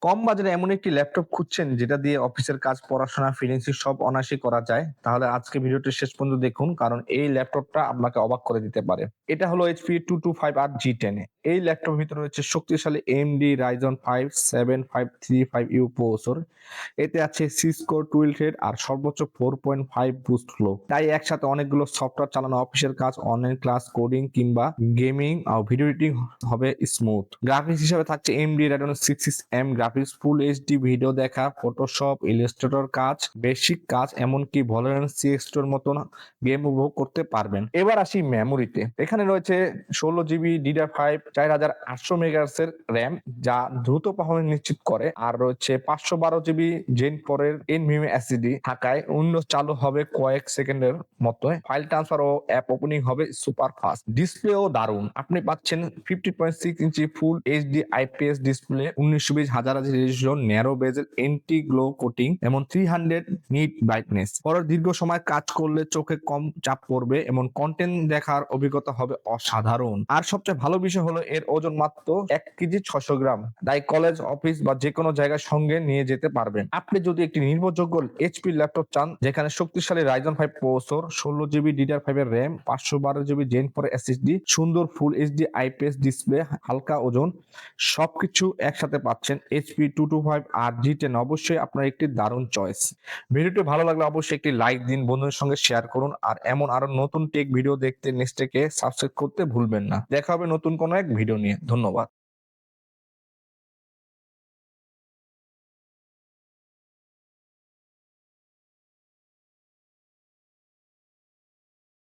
কম বাজারে এমন একটি ল্যাপটপ খুঁজছেন যেটা দিয়ে অফিসের কাজ, পড়াশোনা, ফ্রিল্যান্সিং সব অনায়াসেই করা যায়? তাহলে আজকে ভিডিওটি শেষ পর্যন্ত দেখুন, কারণ এই ল্যাপটপটা আপনাকে অবাক করে দিতে পারে। এটা হলো HP 225R G10। এই ল্যাপটপের ভিতরে রয়েছে শক্তিশালী AMD Ryzen 5 7535U প্রসেসর। এতে আছে Cisco টুয়েল থ্রেড আর সর্বোচ্চ 4.5 বুস্ট ফ্লো। তাই একসাথে অনেকগুলো সফটওয়্যার চালানো, অফিসের কাজ, অনলাইন ক্লাস, কোডিং কিংবা গেমিং আর ভিডিও এডিটিং হবে স্মুথ। গ্রাফিক্স হিসেবে থাকছে AMD Radeon 66M graphics, full HD video দেখা, ফটোশপ, ইলাস্ট্রেটর কাজ, বেসিক কাজ, এমনকি ভলোরেন্ট CX2 এর মতন গেম উপভোগ করতে পারবেন। এবার আসি মেমোরিতে। এখানে রয়েছে 16GB DDR5 4800 মেগাহার্টজ এর র্যাম, যা দ্রুত পারফরম্যান্স নিশ্চিত করে। আর রয়েছে 512GB Gen 4 এর NVMe SSD থাকায় উইন্ডোজ চালু হবে কয়েক সেকেন্ডের মতো। ফাইল ট্রান্সফার ও অ্যাপ ওপেনিং হবে সুপার ফাস্ট। ডিসপ্লেও দারুণ। আপনি পাচ্ছেন 50.6 inch full HD IPS display, 1920 হাজারাজি resolution, narrow bezel, anti glare coating এবং 300 নিট ব্রাইটনেস। পরে দীর্ঘ সময় কাজ করলে চোখে কম চাপ পড়বে এবং কন্টেন্ট দেখার অভিজ্ঞতা হবে অসাধারণ। আর সবচেয়ে ভালো বিষয় হলো এর ওজন মাত্র 1 কেজি 600 গ্রাম। তাই কলেজ, অফিস বা যে কোনো জায়গায় সঙ্গে নিয়ে যেতে পারবেন। আপনি যদি একটি নির্ভরযোগ্য HP ল্যাপটপ চান, যেখানে শক্তিশালী Ryzen 5 প্রসেসর, 16GB DDR5 এর RAM, 512GB Gen 4 SSD, সুন্দর ফুল এইচডি IPS ডিসপ্লে, হালকা ওজন, সবকিছু একসাথে পাচ্ছেন HP 225R G10, অবশ্যই আপনার একটি দারুণ চয়েস। ভিডিওটি ভালো লাগলে অবশ্যই একটি লাইক দিন, বন্ধুদের সঙ্গে শেয়ার করুন। আর এমন আরো নতুন টেক ভিডিও দেখতে নেক্সটেকে সাবস্ক্রাইব করতে ভুলবেন না। দেখা হবে নতুন কোনো এক ভিডিও নিয়ে। ধন্যবাদ।